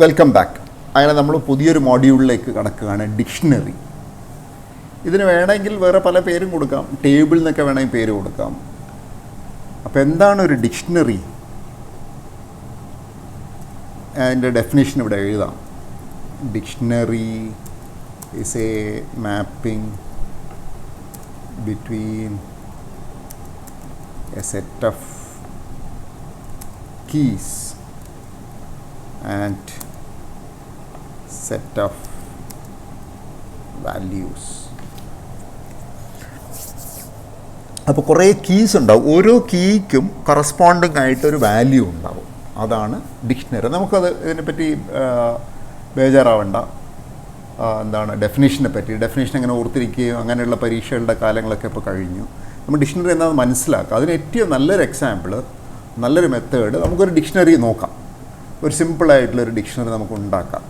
Welcome back. അങ്ങനെ നമ്മൾ പുതിയൊരു മോഡ്യൂളിലേക്ക് കടക്കുകയാണ്, ഡിക്ഷണറി. ഇതിന് വേണമെങ്കിൽ വേറെ പല പേരും കൊടുക്കാം, ടേബിൾ എന്നൊക്കെ വേണമെങ്കിൽ പേര് കൊടുക്കാം. അപ്പോൾ എന്താണ് ഒരു ഡിക്ഷണറി? അതിൻ്റെ ഡെഫിനേഷൻ ഇവിടെ എഴുതാം. Dictionary is A mapping between A set of keys and set of values. അപ്പോൾ കുറേ കീസ് ഉണ്ടാവും, ഓരോ കീക്കും കറസ്പോണ്ടിങ് ആയിട്ടൊരു വാല്യൂ ഉണ്ടാവും. അതാണ് ഡിക്ഷണറി. നമുക്കത് ഇതിനെപ്പറ്റി ബേജാറാവണ്ട. എന്താണ് ഡെഫിനേഷനെ പറ്റി, ഡെഫിനേഷൻ അങ്ങനെ ഓർത്തിരിക്കുകയും അങ്ങനെയുള്ള പരീക്ഷകളുടെ കാലങ്ങളൊക്കെ ഇപ്പോൾ കഴിഞ്ഞു. നമ്മൾ ഡിക്ഷണറി എന്താണെന്ന് മനസ്സിലാക്കുക. അതിന് ഏറ്റവും നല്ലൊരു എക്സാമ്പിൾ, നല്ലൊരു മെത്തേഡ്, നമുക്കൊരു ഡിക്ഷണറി നോക്കാം. ഒരു സിമ്പിളായിട്ടുള്ളൊരു ഡിക്ഷണറി നമുക്ക് ഉണ്ടാക്കാം.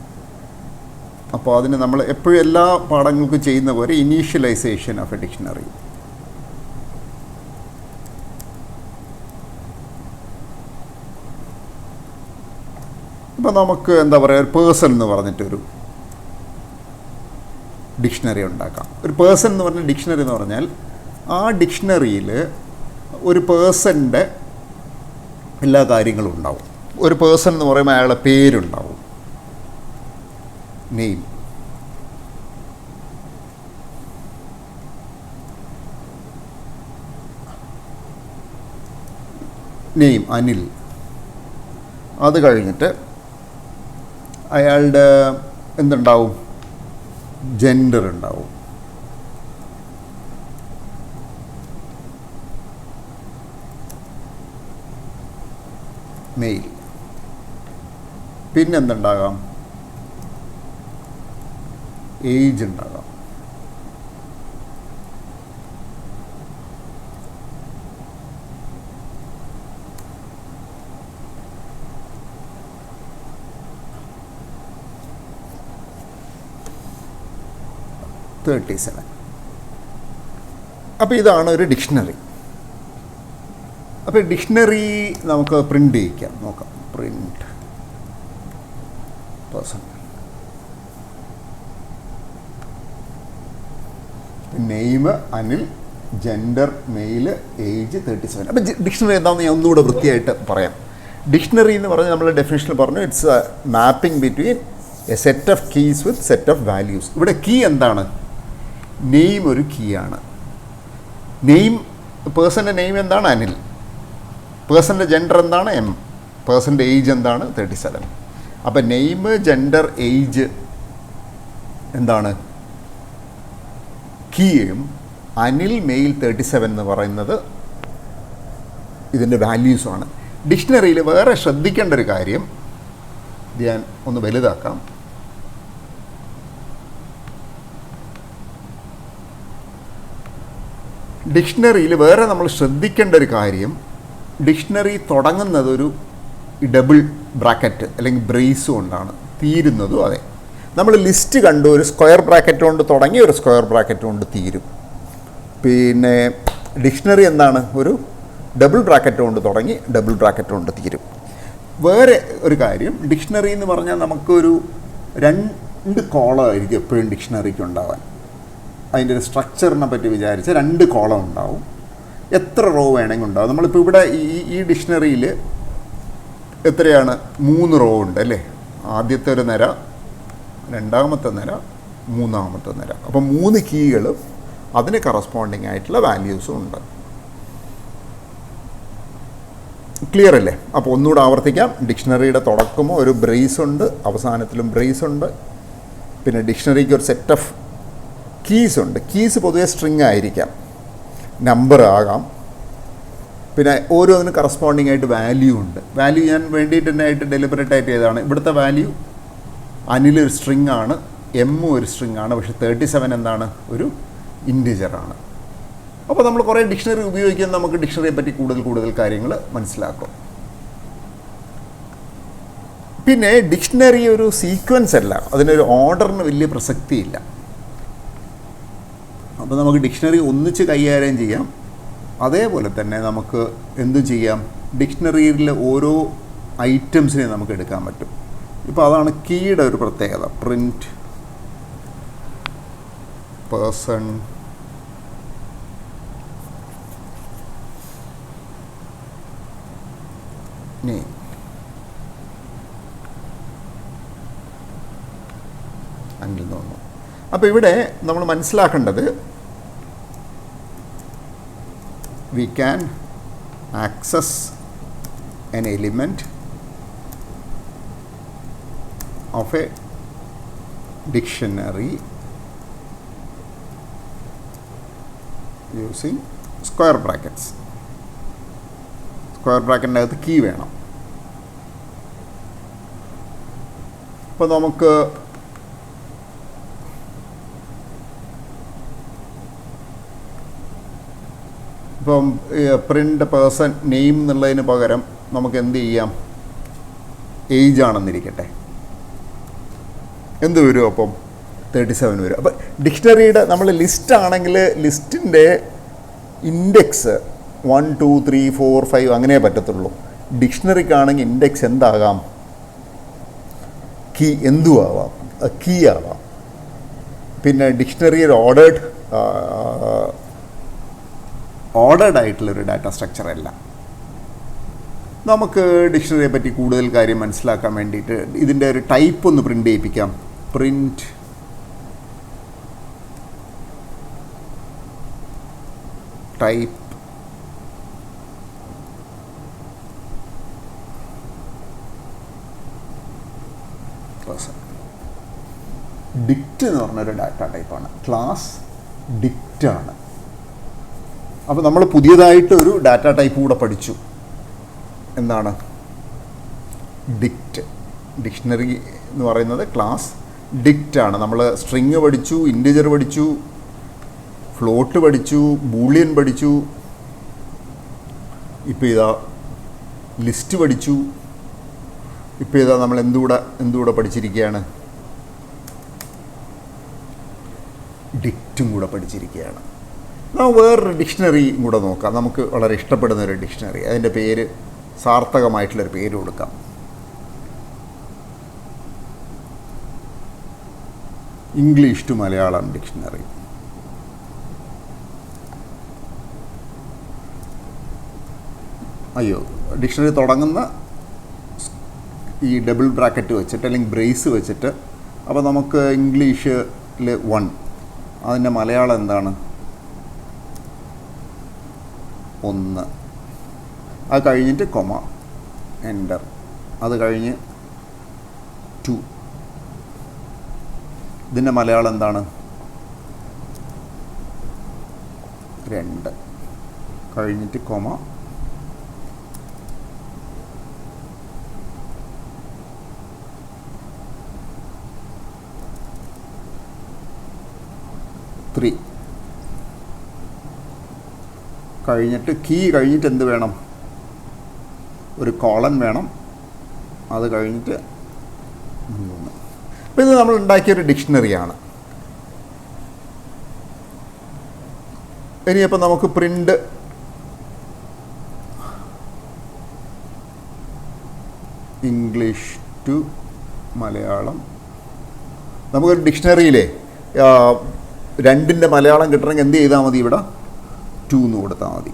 അപ്പോൾ അതിന് നമ്മൾ എപ്പോഴും എല്ലാ പാഠങ്ങൾക്കും ചെയ്യുന്ന പോലെ ഇനീഷ്യലൈസേഷൻ ഓഫ് എ ഡിക്ഷണറി. ഇപ്പോൾ നമുക്ക് എന്താ പറയുക, ഒരു പേഴ്സൺ എന്ന് പറഞ്ഞിട്ടൊരു ഡിക്ഷണറി ഉണ്ടാക്കാം. ഒരു പേഴ്സൺ എന്ന് പറഞ്ഞ ഡിക്ഷണറി എന്ന് പറഞ്ഞാൽ ആ ഡിക്ഷണറിയിൽ ഒരു പേഴ്സൻ്റെ എല്ലാ കാര്യങ്ങളും ഉണ്ടാവും. ഒരു പേഴ്സൺ എന്ന് പറയുമ്പോൾ അയാളുടെ പേരുണ്ടാവും, നെയിം, അനിൽ. അത് കഴിഞ്ഞിട്ട് അയാളുടെ എന്തുണ്ടാവും, ജെൻഡർ ഉണ്ടാവും, മെയിൽ. പിന്നെന്തുണ്ടാകാം, ഏജ് ഉണ്ടാകാം. അപ്പോൾ ഇതാണ് ഒരു ഡിക്ഷണറി. അപ്പോൾ ഡിക്ഷണറി നമുക്ക് പ്രിൻ്റ് ചെയ്യിക്കാം. നോക്കാം, print person, name Anil, gender mail, age 37. അപ്പോൾ ഡിക്ഷണറി എന്താണെന്ന് ഞാൻ ഒന്നുകൂടെ വൃത്തിയായിട്ട് പറയാം. ഡിക്ഷണറി എന്ന് പറഞ്ഞാൽ നമ്മൾ ഡെഫിനേഷനിൽ പറഞ്ഞു, it's A mapping between A set of keys with set of values. ഇവിടെ കീ എന്താണ്? നെയിം ഒരു കീ ആണ്. നെയിം, പേഴ്സൻ്റെ നെയിം എന്താണ്? അനിൽ. പേഴ്സൻ്റെ ജെൻഡർ എന്താണ്? എം. പേഴ്സൻ്റെ ഏജ് എന്താണ്? 37. അപ്പം നെയിം, ജെൻഡർ, ഏജ് എന്താണ്? കീയും അനിൽ, മെയിൽ 37 എന്ന് പറയുന്നത് ഇതിൻ്റെ വാല്യൂസുമാണ്. ഡിക്ഷണറിയിൽ വേറെ ശ്രദ്ധിക്കേണ്ട ഒരു കാര്യം, ഇത് ഞാൻ ഒന്ന് വലുതാക്കാം. ഡിക്ഷണറിയിൽ വേറെ നമ്മൾ ശ്രദ്ധിക്കേണ്ട ഒരു കാര്യം, ഡിക്ഷണറി തുടങ്ങുന്നത് ഒരു ഡബിൾ ബ്രാക്കറ്റ് അല്ലെങ്കിൽ ബ്രേസ് കൊണ്ടാണ്, തീരുന്നതും അതെ. നമ്മൾ ലിസ്റ്റ് കണ്ടു, ഒരു സ്ക്വയർ ബ്രാക്കറ്റ് കൊണ്ട് തുടങ്ങി ഒരു സ്ക്വയർ ബ്രാക്കറ്റ് കൊണ്ട് തീരും. പിന്നെ ഡിക്ഷണറി എന്താണ്? ഒരു ഡബിൾ ബ്രാക്കറ്റ് കൊണ്ട് തുടങ്ങി ഡബിൾ ബ്രാക്കറ്റ് കൊണ്ട് തീരും. വേറെ ഒരു കാര്യം, ഡിക്ഷണറി എന്ന് പറഞ്ഞാൽ നമുക്കൊരു 2 കോളം ആയിരിക്കും എപ്പോഴും ഡിക്ഷണറിക്ക് ഉണ്ടാവാൻ. അതിൻ്റെ ഒരു സ്ട്രക്ചറിനെ പറ്റി വിചാരിച്ചാൽ 2 കോളം ഉണ്ടാവും. എത്ര റോ വേണമെങ്കിൽ ഉണ്ടാവും. നമ്മളിപ്പോൾ ഇവിടെ ഈ ഡിക്ഷണറിയിൽ എത്രയാണ്? 3 റോ ഉണ്ട് അല്ലേ? ആദ്യത്തെ ഒരു നിര, രണ്ടാമത്തെ നിര, മൂന്നാമത്തെ നിര. അപ്പോൾ 3 കീകളും അതിന് കറസ്പോണ്ടിങ് ആയിട്ടുള്ള വാല്യൂസും ഉണ്ട്. ക്ലിയർ അല്ലേ? അപ്പോൾ ഒന്നുകൂടെ ആവർത്തിക്കാം. ഡിക്ഷണറിയുടെ തുടക്കമോ ഒരു ബ്രേസ് ഉണ്ട്, അവസാനത്തിലും ബ്രേസ് ഉണ്ട്. പിന്നെ ഡിക്ഷണറിക്ക് ഒരു സെറ്റ് ഓഫ് കീസ് ഉണ്ട്. കീസ് പൊതുവെ സ്ട്രിങ് ആയിരിക്കാം, നമ്പർ ആകാം. പിന്നെ ഓരോന്നിനും കറസ്പോണ്ടിങ് ആയിട്ട് വാല്യൂ ഉണ്ട്. വാല്യൂ ഞാൻ വേണ്ടിയിട്ട് തന്നെ ആയിട്ട് ഡെലിബറേറ്റ് ആയിട്ട് ചെയ്തതാണ്. ഇവിടുത്തെ വാല്യൂ അനിൽ ഒരു സ്ട്രിങ് ആണ്, എം ഒരു സ്ട്രിങ് ആണ്, പക്ഷേ 37 എന്താണ്? ഒരു ഇൻറ്റിജറാണ്. അപ്പോൾ നമ്മൾ കുറേ ഡിക്ഷണറി ഉപയോഗിക്കുന്ന നമുക്ക് ഡിക്ഷണറിയെ പറ്റി കൂടുതൽ കാര്യങ്ങൾ മനസ്സിലാക്കും. പിന്നെ ഡിക്ഷണറി ഒരു സീക്വൻസ് അല്ല, അതിനൊരു ഓർഡറിന് വലിയ പ്രസക്തിയില്ല. അപ്പോൾ നമുക്ക് ഡിക്ഷണറി ഒന്നിച്ച് കൈകാര്യം ചെയ്യാം. അതേപോലെ തന്നെ നമുക്ക് എന്തും ചെയ്യാം, ഡിക്ഷണറിയിലെ ഓരോ ഐറ്റംസിനെ നമുക്ക് എടുക്കാൻ പറ്റും. ഇപ്പോൾ അതാണ് കീയുടെ ഒരു പ്രത്യേകത. Print person name. അങ്ങനെ തോന്നുന്നു. അപ്പോൾ ഇവിടെ നമ്മൾ മനസ്സിലാക്കേണ്ടത് we can access an element of a dictionary using square brackets. Square ബ്രാക്കറ്റിനകത്ത് കീ വേണം. അപ്പോൾ നമുക്ക് ഇപ്പം പ്രിൻ്റ് പേഴ്സൺ നെയിം എന്നുള്ളതിന് പകരം നമുക്ക് എന്ത് ചെയ്യാം, ഏജ് ആണെന്നിരിക്കട്ടെ. എന്ത് വരും അപ്പം? 37 വരും. അപ്പം ഡിക്ഷണറിയുടെ നമ്മൾ ലിസ്റ്റ് ആണെങ്കിൽ ലിസ്റ്റിൻ്റെ ഇൻഡെക്സ് 1 2 3 4 5 അങ്ങനെ പറ്റത്തുള്ളൂ. ഡിക്ഷണറിക്കാണെങ്കിൽ ഇൻഡെക്സ് എന്താകാം? കീ എന്തും ആവാം, കീ ആവാം. പിന്നെ ഡിക്ഷണറിയിൽ ഓർഡേഡ് ആയിട്ടുള്ളൊരു ഡാറ്റ സ്ട്രക്ചർ അല്ല. നമുക്ക് ഡിക്ഷണറിയെ പറ്റി കൂടുതൽ കാര്യം മനസ്സിലാക്കാൻ വേണ്ടിയിട്ട് ഇതിൻ്റെ ഒരു ടൈപ്പ് ഒന്ന് പ്രിൻ്റ് ചെയ്യിപ്പിക്കാം. പ്രിൻ്റ് ടൈപ്പ് ഡിക്റ്റ് എന്ന് പറഞ്ഞൊരു ഡാറ്റ ടൈപ്പാണ്. ക്ലാസ് ഡിക്റ്റ് ആണ്. അപ്പോൾ നമ്മൾ പുതിയതായിട്ട് ഒരു ഡാറ്റ ടൈപ്പ് കൂടെ പഠിച്ചു. എന്താണ്? ഡിക്റ്റ്. ഡിക്ഷണറി എന്ന് പറയുന്നത് ക്ലാസ് ഡിക്റ്റ് ആണ്. നമ്മൾ സ്ട്രിങ് പഠിച്ചു, ഇൻറ്റിജർ പഠിച്ചു, ഫ്ലോട്ട് പഠിച്ചു, ബൂളിയൻ പഠിച്ചു, ഇപ്പോൾ ഇതാ ലിസ്റ്റ് പഠിച്ചു. ഇപ്പോൾ ഇതാ നമ്മൾ എന്തുകൂടെ പഠിച്ചിരിക്കുകയാണ്? ഡിക്റ്റും കൂടെ പഠിച്ചിരിക്കുകയാണ്. നമുക്ക് വേറൊരു ഡിക്ഷണറി കൂടെ നോക്കാം. നമുക്ക് വളരെ ഇഷ്ടപ്പെടുന്ന ഒരു ഡിക്ഷണറി. അതിൻ്റെ പേര് സാർത്ഥകമായിട്ടുള്ളൊരു പേര് കൊടുക്കാം. English to Malayalam dictionary. Dictionary തുടങ്ങുന്ന ഈ ഡബിൾ ബ്രാക്കറ്റ് വെച്ചിട്ട് അല്ലെങ്കിൽ ബ്രേസ് വെച്ചിട്ട്, അപ്പോൾ നമുക്ക് ഇംഗ്ലീഷിൽ 1, അതിൻ്റെ മലയാളം എന്താണ്? 1. അത് കഴിഞ്ഞിട്ട് കൊമ, എൻ്റർ. അത് കഴിഞ്ഞ് 2. ഇതിൻ്റെ മലയാളം എന്താണ്? 2. കഴിഞ്ഞിട്ട് കൊമ, 3. കഴിഞ്ഞിട്ട് കീ കഴിഞ്ഞിട്ട് എന്ത് വേണം? ഒരു കോളൻ വേണം. അത് കഴിഞ്ഞിട്ട് 3. അപ്പോൾ ഇത് നമ്മൾ ഉണ്ടാക്കിയൊരു ഡിക്ഷണറിയാണ്. ഇനിയിപ്പോൾ നമുക്ക് പ്രിൻ്റ് ഇംഗ്ലീഷ് ടു മലയാളം. നമുക്കൊരു ഡിക്ഷണറിയിലെ 2ൻ്റെ മലയാളം കിട്ടണമെങ്കിൽ എന്ത് ചെയ്താൽ മതി? ഇവിടെ 2 എന്ന് കൊടുത്താൽ മതി.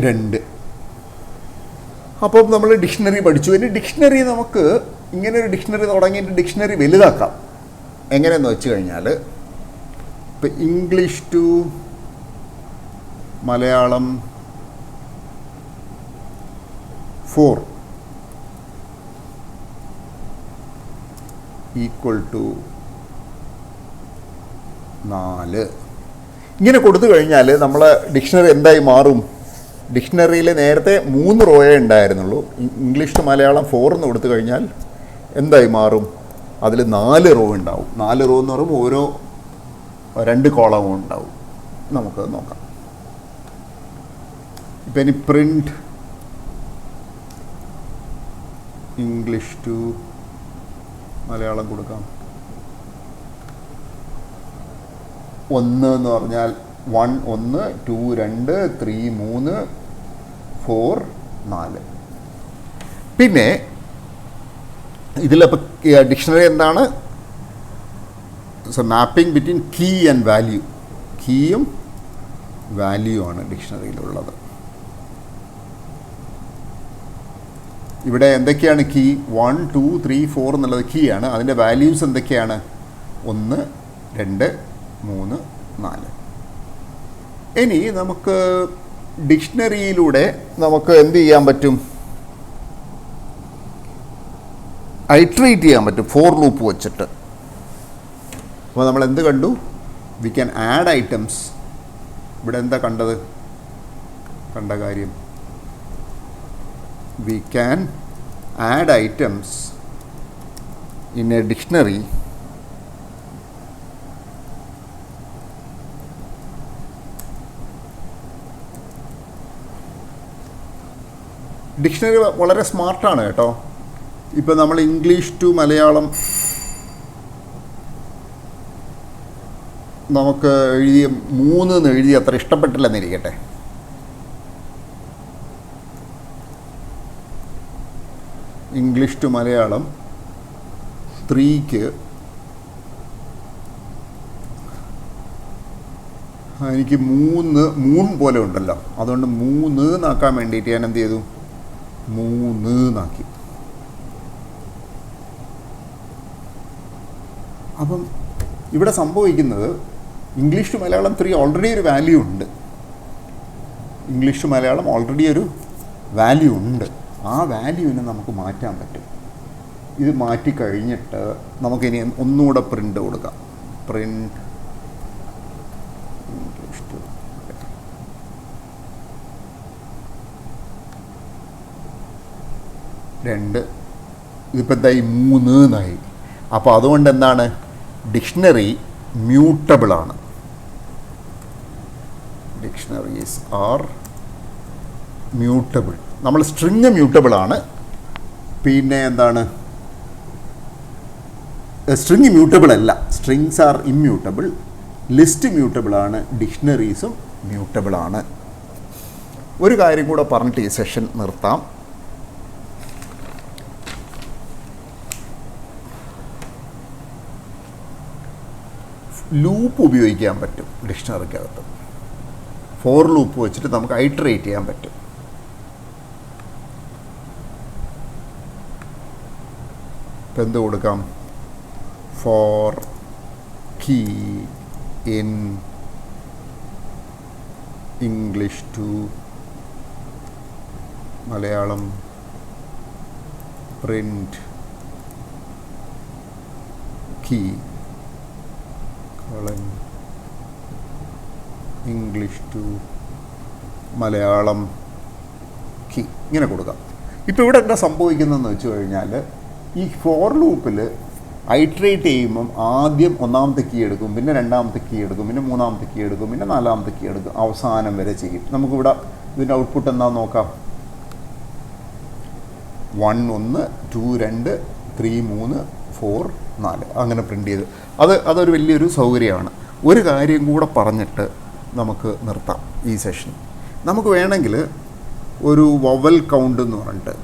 രണ്ട്. അപ്പം നമ്മൾ ഡിക്ഷണറി പഠിച്ചു. ഇനി ഡിക്ഷണറി നമുക്ക് ഇങ്ങനെ ഒരു ഡിക്ഷണറി തുടങ്ങിയിട്ട് ഡിക്ഷണറി വലുതാക്കാം. എങ്ങനെയെന്ന് വെച്ച് കഴിഞ്ഞാൽ, ഇപ്പം English to Malayalam 4 equal to 4 ഇങ്ങനെ കൊടുത്തു കഴിഞ്ഞാൽ നമ്മളെ ഡിക്ഷണറി എന്തായി മാറും? ഡിക്ഷണറിയിൽ നേരത്തെ 3 റോയേ ഉണ്ടായിരുന്നുള്ളൂ. ഇംഗ്ലീഷ് ടു മലയാളം 4 എന്ന് കൊടുത്തു കഴിഞ്ഞാൽ എന്തായി മാറും? അതിൽ 4 റോ ഉണ്ടാവും. 4 റോ എന്ന് പറയുമ്പോൾ ഓരോ 2 കോളവും ഉണ്ടാവും. നമുക്കത് നോക്കാം. ഇപ്പം ഇനി പ്രിൻ്റ് ഇംഗ്ലീഷ് ടു മലയാളം കൊടുക്കാം. ഒന്ന് എന്ന് പറഞ്ഞാൽ 1 1, 2 2, 3 3, 4 4. പിന്നെ ഇതിലിപ്പോൾ ഡിക്ഷണറി എന്താണ്? Mapping between key and value. കീയും വാല്യൂ ആണ് ഡിക്ഷണറിയിലുള്ളത്. ഇവിടെ എന്തൊക്കെയാണ് കീ? 1 2 3 4 എന്നുള്ളത് കീ ആണ്. അതിൻ്റെ വാല്യൂസ് എന്തൊക്കെയാണ്? 1 2 3 4. ഇനി നമുക്ക് ഡിക്ഷണറിയിലൂടെ നമുക്ക് എന്ത് ചെയ്യാൻ പറ്റും? ഐട്രേറ്റ് ചെയ്യാൻ പറ്റും ഫോർ ലൂപ്പ് വെച്ചിട്ട്. അപ്പോൾ നമ്മൾ എന്ത് കണ്ടു? We can add items. ഇവിടെ എന്താ കണ്ടത്? കണ്ട കാര്യം we can add items in a dictionary dictionary വളരെ സ്മാർട്ടാണ് കേട്ടോ. ഇപ്പോൾ നമ്മൾ ഇംഗ്ലീഷ് ടു മലയാളം നമുക്ക് എഴുതിയ 3 എഴുതി അത്ര ഇഷ്ടപ്പെട്ടില്ലെന്നിരിക്കട്ടെ. ഇംഗ്ലീഷ് ടു മലയാളം 3ക്ക് എനിക്ക് 3 പോലെ ഉണ്ടല്ലോ, അതുകൊണ്ട് 3 എന്നാക്കാൻ വേണ്ടിയിട്ട് ഞാൻ എന്ത് ചെയ്തു? 3 എന്നാക്കി. അപ്പം ഇവിടെ സംഭവിക്കുന്നത് ഇംഗ്ലീഷ് ടു മലയാളം 3 ഓൾറെഡി ഒരു വാല്യൂ ഉണ്ട്. ഇംഗ്ലീഷ് ടു മലയാളം ഓൾറെഡി ഒരു വാല്യൂ ഉണ്ട്. ആ വാല്യൂവിനെ നമുക്ക് മാറ്റാൻ പറ്റും. ഇത് മാറ്റിക്കഴിഞ്ഞിട്ട് നമുക്കിനി ഒന്നുകൂടെ പ്രിൻ്റ് കൊടുക്കാം. Print English to 2. ഇതിപ്പോൾ എന്തായി? 3 എന്നായി. അപ്പോൾ അതുകൊണ്ട് എന്താണ്? ഡിക്ഷണറി മ്യൂട്ടബിളാണ്. Dictionaries are mutable. നമ്മൾ സ്ട്രിങ് മ്യൂട്ടബിളാണ്. പിന്നെ എന്താണ്? സ്ട്രിങ് മ്യൂട്ടബിൾ അല്ല, സ്ട്രിങ്സ് ആർ ഇമ്മ്യൂട്ടബിൾ. ലിസ്റ്റ് മ്യൂട്ടബിളാണ്. ഡിക്ഷണറീസും മ്യൂട്ടബിളാണ്. ഒരു കാര്യം കൂടെ പറഞ്ഞിട്ട് ഈ സെഷൻ നിർത്താം. ലൂപ്പ് ഉപയോഗിക്കാൻ പറ്റും ഡിക്ഷണറിക്കകത്ത്. ഫോർ ലൂപ്പ് വെച്ചിട്ട് നമുക്ക് ഐട്രേറ്റ് ചെയ്യാൻ പറ്റും. ഇപ്പം എന്ത് കൊടുക്കാം? For key in English to Malayalam print key English to Malayalam key, ഇങ്ങനെ കൊടുക്കാം. ഇപ്പോൾ ഇവിടെ എന്താ സംഭവിക്കുന്നതെന്ന് വെച്ച് കഴിഞ്ഞാൽ, ഈ ഫോർ ലൂപ്പിൽ ഐട്രേറ്റ് ചെയ്യുമ്പം ആദ്യം 1ാമത്തെ കീ എടുക്കും, പിന്നെ 2ാമത്തെ കീ എടുക്കും, പിന്നെ 3ാമത്തെ കീ എടുക്കും, പിന്നെ 4ാമത്തെ കീ എടുക്കും, അവസാനം വരെ ചെയ്യും. നമുക്കിവിടെ ഇതിൻ്റെ ഔട്ട്പുട്ട് എന്താണെന്ന് നോക്കാം. 1 1, 2 2, 3 3, 4 4 അങ്ങനെ പ്രിൻ്റ് ചെയ്ത് അതൊരു വലിയൊരു സൗകര്യമാണ്. ഒരു കാര്യം കൂടെ പറഞ്ഞിട്ട് നമുക്ക് നിർത്താം ഈ സെഷൻ. നമുക്ക് വേണമെങ്കിൽ ഒരു വവൽ കൗണ്ട് എന്ന് പറഞ്ഞിട്ട്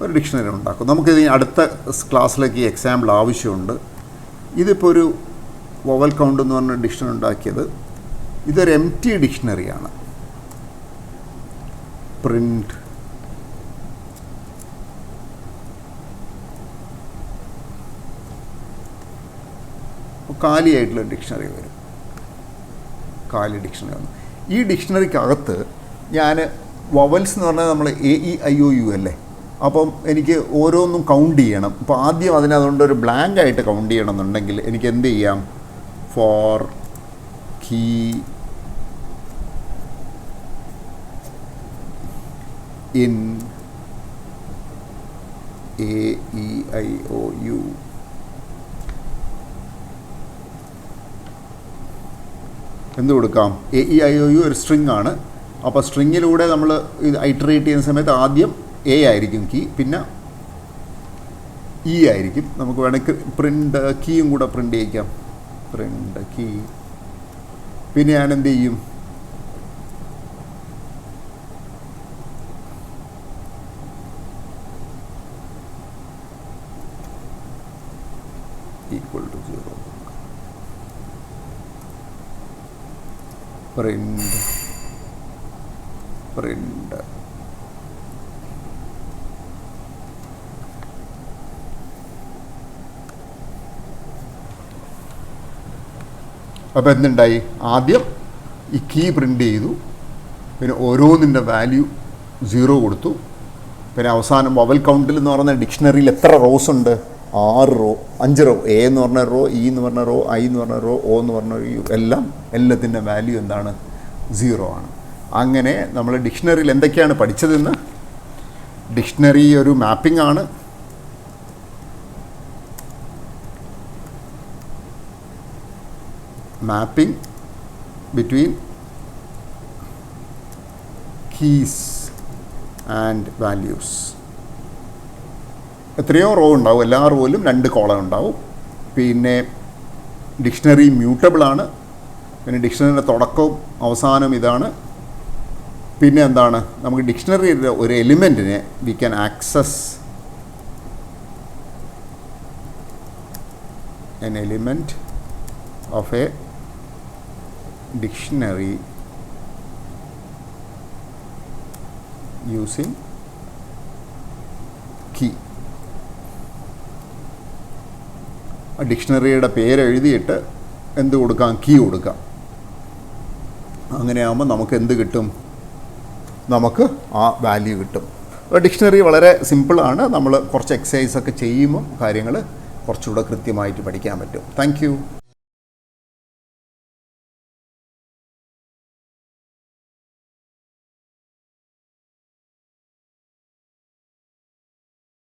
ഒരു ഡിക്ഷണറി ഉണ്ടാക്കും. നമുക്കിത് അടുത്ത ക്ലാസ്സിലേക്ക് ഈ എക്സാമ്പിൾ ആവശ്യമുണ്ട്. ഇതിപ്പോൾ ഒരു വവൽ കൗണ്ട് എന്ന് പറഞ്ഞ ഡിക്ഷണറി ഉണ്ടാക്കിയത്. ഇതൊരു എംപ്റ്റി ഡിക്ഷണറിയാണ്. പ്രിൻ്റ് കാലിയായിട്ടുള്ള ഡിക്ഷണറി വരും. കാലി ഡിക്ഷണറി വന്നു. ഈ ഡിക്ഷണറിക്കകത്ത് ഞാൻ വവൽസ് എന്ന് പറഞ്ഞാൽ നമ്മൾ AEIOU അല്ലേ, അപ്പം എനിക്ക് ഓരോന്നും കൗണ്ട് ചെയ്യണം. അപ്പോൾ ആദ്യം അതിനതുകൊണ്ടൊരു ബ്ലാങ്ക് ആയിട്ട് കൗണ്ട് ചെയ്യണം എന്നുണ്ടെങ്കിൽ എനിക്ക് എന്ത് ചെയ്യാം? ഫോർ കീ ഇൻ AEIOU എന്ത് കൊടുക്കാം? AEIOU ഒരു സ്ട്രിങ് ആണ്. അപ്പോൾ സ്ട്രിങ്ങിലൂടെ നമ്മൾ ഇത് ഐട്രേറ്റ് ചെയ്യുന്ന സമയത്ത് ആദ്യം A ആയിരിക്കും കീ, പിന്നെ E ആയിരിക്കും. നമുക്ക് വേണമെങ്കിൽ പ്രിൻ്റ് കീയും കൂടെ പ്രിൻ്റ് ചെയ്യിക്കാം. Print key. പിന്നെ ഞാൻ എന്ത് ചെയ്യും, ഈക്വൽ ടു 0, പ്രിൻ്റ് പ്രിൻ്റ് അപ്പോൾ എന്തുണ്ടായി, ആദ്യം ഈ കീ പ്രിൻ്റ് ചെയ്തു, പിന്നെ ഓരോന്നിൻ്റെ വാല്യൂ 0 കൊടുത്തു, പിന്നെ അവസാനം വവൽ കൗണ്ടിൽ എന്ന് പറയുന്ന ഡിക്ഷണറിയിൽ എത്ര റോസ് ഉണ്ട്, 6 റോ, 5 റോ, എ എന്ന് പറഞ്ഞ റോ, ഇ എന്ന് പറഞ്ഞ റോ, ഐ എന്ന് പറഞ്ഞ റോ, ഒ എന്ന് പറഞ്ഞ എല്ലാത്തിൻ്റെ വാല്യൂ എന്താണ്, 0 ആണ്. അങ്ങനെ നമ്മൾ ഡിക്ഷണറിയിൽ എന്തൊക്കെയാണ് പഠിച്ചതെന്ന്, ഡിക്ഷണറി ഒരു മാപ്പിംഗ് ആണ്. Mapping between keys and values. എത്രയോ റോ ഉണ്ടാവും, എല്ലാ റോയിലും 2 കോളം ഉണ്ടാവും. പിന്നെ ഡിക്ഷണറി മ്യൂട്ടബിളാണ്. പിന്നെ ഡിക്ഷണറിയുടെ തുടക്കവും അവസാനം ഇതാണ്. പിന്നെ എന്താണ്, നമുക്ക് ഡിക്ഷണറിയുടെ ഒരു എലിമെൻറ്റിനെ we can access an element of a dictionary using key. ആ ഡിക്ഷണറിയുടെ പേര് എഴുതിയിട്ട് എന്ത് കൊടുക്കാം, കീ കൊടുക്കാം. അങ്ങനെയാകുമ്പോൾ നമുക്ക് എന്ത് കിട്ടും, നമുക്ക് ആ വാല്യൂ കിട്ടും. ഡിക്ഷണറി വളരെ സിമ്പിളാണ്. നമ്മൾ കുറച്ച് എക്സസൈസൊക്കെ ചെയ്യുമ്പോൾ കാര്യങ്ങൾ കുറച്ചുകൂടെ കൃത്യമായിട്ട് പഠിക്കാൻ പറ്റും. Thank you.